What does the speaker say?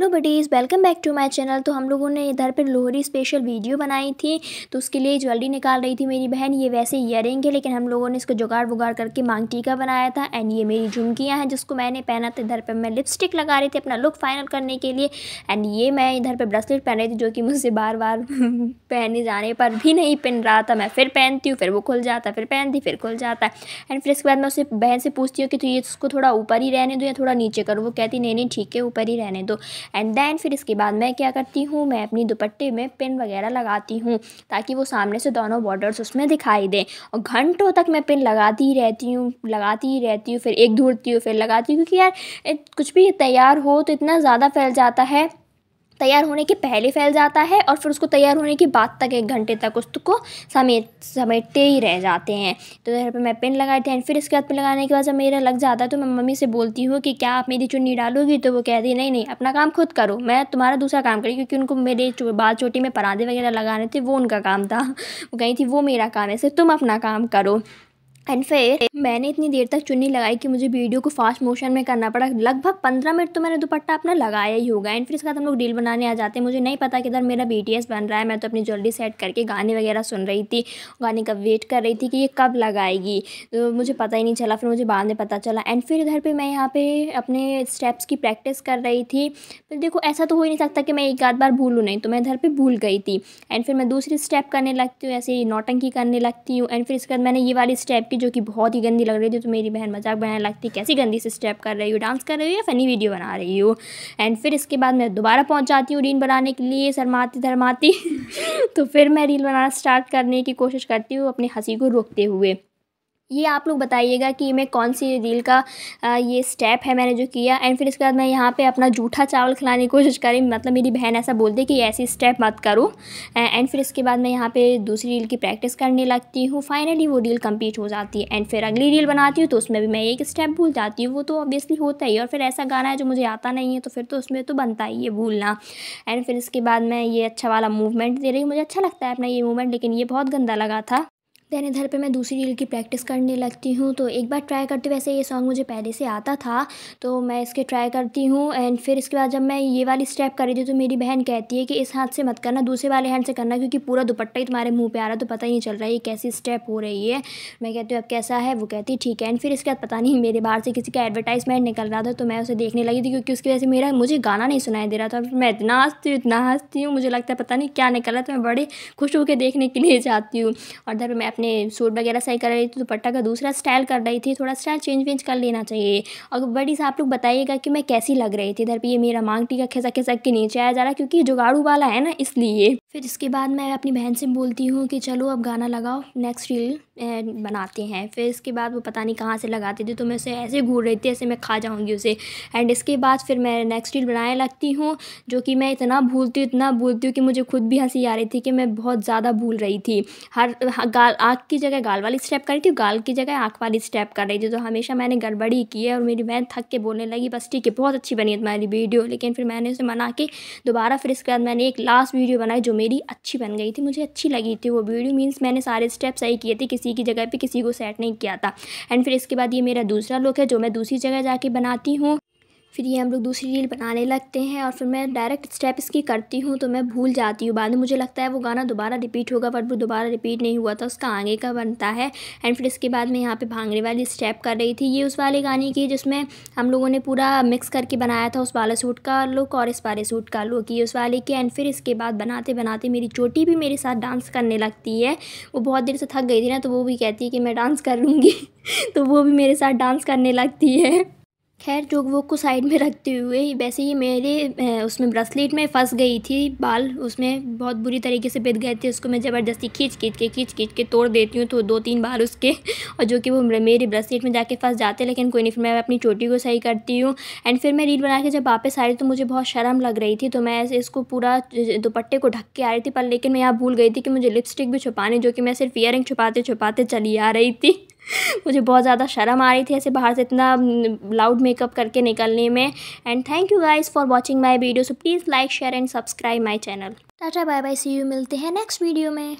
Hello buddies, welcome back to my channel. तो हम लोगों ने इधर पे लोहड़ी स्पेशल वीडियो बनाई थी, तो उसके लिए ज्वेलरी निकाल रही थी मेरी बहन। ये वैसे ईयरिंग है, लेकिन हम लोगों ने इसको जुगाड़ वुगाड़ करके मांग टीका बनाया था। एंड ये मेरी झुमकियाँ हैं जिसको मैंने पहना था। इधर पर मैं लिपस्टिक लगा रही थी अपना लुक फाइनल करने के लिए। एंड ये मैं इधर पर ब्रेसलेट पहन रही थी, जो कि मुझसे बार बार पहने जाने पर भी नहीं पहन रहा था। मैं फिर पहनती हूँ, फिर वो खुल जाता है, फिर पहनती, फिर खुल जाता है। एंड फिर इसके बाद मैं उससे बहन से पूछती हूँ कि तो ये इसको थोड़ा ऊपर ही रहने दो या थोड़ा नीचे करो। वो कहती नहीं नहीं ठीक है, ऊपर ही रहने दो। एंड देन फिर इसके बाद मैं क्या करती हूँ, मैं अपनी दुपट्टे में पिन वगैरह लगाती हूँ ताकि वो सामने से दोनों बॉर्डर्स उसमें दिखाई दें। और घंटों तक मैं पिन लगाती ही रहती हूँ। फिर एक ढूंढती हूँ, फिर लगाती हूँ, क्योंकि यार कुछ भी तैयार हो तो इतना ज़्यादा फैल जाता है। तैयार होने के पहले फैल जाता है और फिर उसको तैयार होने के बाद तक 1 घंटे तक उसको समेटते ही रह जाते हैं। तो इधर पर मैं पिन लगाई थी। एंड फिर इसके बाद पिन लगाने के बाद जब मेरा लग जाता है तो मैं मम्मी से बोलती हूँ कि क्या आप मेरी चुन्नी डालोगी। तो वो कहती है नहीं नहीं, अपना काम खुद करो, मैं तुम्हारा दूसरा काम करी, क्योंकि उनको मेरे बाल चोटी में परांदे वगैरह लगाने थे, वो उनका काम था। वो कही थी वो मेरा काम है, सिर्फ तुम अपना काम करो। एंड फिर मैंने इतनी देर तक चुन्नी लगाई कि मुझे वीडियो को फास्ट मोशन में करना पड़ा। लगभग 15 मिनट तो मैंने दुपट्टा अपना लगाया ही होगा। एंड फिर इसके बाद हम लोग रील बनाने आ जाते हैं। मुझे नहीं पता कि इधर मेरा BTS बन रहा है। मैं तो अपनी ज्वेलरी सेट करके गाने वगैरह सुन रही थी, गाने का वेट कर रही थी कि ये कब लगाएगी। तो मुझे पता ही नहीं चला, फिर मुझे बाद में पता चला। एंड फिर इधर पर मैं यहाँ पर अपने स्टेप्स की प्रैक्टिस कर रही थी। फिर देखो ऐसा तो हो ही नहीं सकता कि मैं एक आध बार भूलूँ नहीं, तो मैं इधर पर भूल गई थी। एंड फिर मैं दूसरी स्टेप करने लगती हूँ, ऐसे ही नौटंकी करने लगती हूँ। एंड फिर इसके बाद मैंने ये वाली स्टेप की, जो कि बहुत ही गंदी लग रही थी, तो मेरी बहन मजाक बनाने लगती, कैसी गंदी सी स्टेप कर रही हो, डांस कर रही हो या फ़नी वीडियो बना रही हो। एंड फिर इसके बाद मैं दोबारा पहुंच जाती हूँ रील बनाने के लिए शर्माती धर्माती। तो फिर मैं रील बनाना स्टार्ट करने की कोशिश करती हूँ अपनी हंसी को रोकते हुए। ये आप लोग बताइएगा कि मैं कौन सी रील का ये स्टेप है मैंने जो किया। एंड फिर इसके बाद मैं यहाँ पे अपना जूठा चावल खिलाने की कोशिश करी, मतलब मेरी बहन ऐसा बोलती है कि ऐसी स्टेप मत करो। एंड फिर इसके बाद मैं यहाँ पे दूसरी रील की प्रैक्टिस करने लगती हूँ। फाइनली वो रील कंप्लीट हो जाती है। एंड फिर अगली रील बनाती हूँ तो उसमें भी मैं एक स्टेप भूल जाती हूँ, वो तो ऑब्वियसली होता ही है। और फिर ऐसा गाना है जो मुझे आता नहीं है, तो फिर तो उसमें तो बनता ही है भूलना। एंड फिर इसके बाद मैं ये अच्छा वाला मूवमेंट दे रही हूँ, मुझे अच्छा लगता है अपना ये मूवमेंट, लेकिन ये बहुत गंदा लगा था। दैन इधर पे मैं दूसरी रील की प्रैक्टिस करने लगती हूँ। तो एक बार ट्राई करते, वैसे ये सॉन्ग मुझे पहले से आता था, तो मैं इसके ट्राई करती हूँ। एंड फिर इसके बाद जब मैं ये वाली स्टेप कर रही थी तो मेरी बहन कहती है कि इस हाथ से मत करना, दूसरे वाले हैंड से करना, क्योंकि पूरा दुपट्टा ही तुम्हारे मुंह पे आ रहा है, तो पता ही नहीं चल रहा है ये कैसी स्टेप हो रही है। मैं कहती हूँ अब कैसा है, वो कहती है ठीक है। एंड फिर इसके बाद पता नहीं मेरे बाहर से किसी का एडवर्टाइजमेंट निकल रहा था, तो मैं उसे देखने लगी थी, क्योंकि उसकी वजह से मुझे गाना नहीं सुनाई दे रहा था। मैं इतना हंसती हूँ, मुझे लगता है पता नहीं क्या निकल रहा था। मैं बड़े खुश होकर देखने के लिए जाती हूँ। और इधर मैं अपने सूट वगैरह सही कर रही थी, दुपट्टा का दूसरा स्टाइल कर रही थी। थोड़ा स्टाइल चेंज कर लेना चाहिए। और बड़ी से आप लोग बताइएगा कि मैं कैसी लग रही थी। इधर पे ये मेरा मांग टीका खिसक खिसक के नीचे आया जा रहा है, क्योंकि ये जुगाड़ू वाला है ना, इसलिए। फिर इसके बाद मैं अपनी बहन से बोलती हूँ कि चलो अब गाना लगाओ, नेक्स्ट रील बनाते हैं। फिर इसके बाद वो पता नहीं कहाँ से लगाती थी, तो मैं उसे ऐसे घूर रही थी ऐसे मैं खा जाऊँगी उसे। एंड इसके बाद फिर मैं नेक्स्ट रील बनाने लगती हूँ, जो कि मैं इतना भूलती हूँ कि मुझे खुद भी हंसी आ रही थी कि मैं बहुत ज़्यादा भूल रही थी। हर गाल आँख की जगह गाल वाली स्टेप कर रही थी, गाल की जगह आँख वाली स्टेप कर रही थी। तो हमेशा मैंने गड़बड़ी की है। और मेरी बहन थक के बोलने लगी बस ठीक है, बहुत अच्छी बनी है तुम्हारी वीडियो। लेकिन फिर मैंने उसे मना के दोबारा फिर इसके बाद मैंने एक लास्ट वीडियो बनाई, जो मेरी अच्छी बन गई थी, मुझे अच्छी लगी थी वो वीडियो। मीन्स मैंने सारे स्टेप सही किए थे, किसी की जगह पे किसी को सेट नहीं किया था। एंड फिर इसके बाद ये मेरा दूसरा लुक है, जो मैं दूसरी जगह जाके बनाती हूँ। फिर ये हम लोग दूसरी रील बनाने लगते हैं, और फिर मैं डायरेक्ट स्टेप इसकी करती हूँ, तो मैं भूल जाती हूँ। बाद में मुझे लगता है वो गाना दोबारा रिपीट होगा, पर वो दोबारा रिपीट नहीं हुआ था, उसका आगे का बनता है। एंड फिर इसके बाद मैं यहाँ पे भांगड़े वाली स्टेप कर रही थी। ये उस वाले गाने की जिसमें हम लोगों ने पूरा मिक्स करके बनाया था, उस वाले सूट का लुक और इस वाले सूट का लुक, ये उस वाले की। एंड फिर इसके बाद बनाते बनाते मेरी चोटी भी मेरे साथ डांस करने लगती है। वो बहुत देर से थक गई थी ना, तो वो भी कहती है कि मैं डांस कर लूँगी। तो वो भी मेरे साथ डांस करने लगती है। खैर जोक वोक को साइड में रखते हुए, वैसे ही मेरे उसमें ब्रेसलेट में फंस गई थी, बाल उसमें बहुत बुरी तरीके से बिध गए थे। उसको मैं ज़बरदस्ती खींच के तोड़ देती हूँ, तो 2-3 बार उसके, और जो कि वो मेरे ब्रेसलेट में जाके फंस जाते। लेकिन कोई नहीं, फिर मैं अपनी चोटी को सही करती हूँ। एंड फिर मैं रील बना के जब वापस आ रही तो मुझे बहुत शर्म लग रही थी, तो मैं ऐसे इसको पूरा दुपट्टे को ढक के आ रही थी। पर लेकिन मैं यहाँ भूल गई थी कि मुझे लिपस्टिक भी छुपानी, जो कि मैं सिर्फ ईयरिंग छुपाते छुपाते चली आ रही थी। मुझे बहुत ज़्यादा शर्म आ रही थी ऐसे बाहर से इतना लाउड मेकअप करके निकलने में। And thank you guys for watching my video. So please like share and subscribe my channel. Tata bye bye, see you, मिलते हैं नेक्स्ट वीडियो में।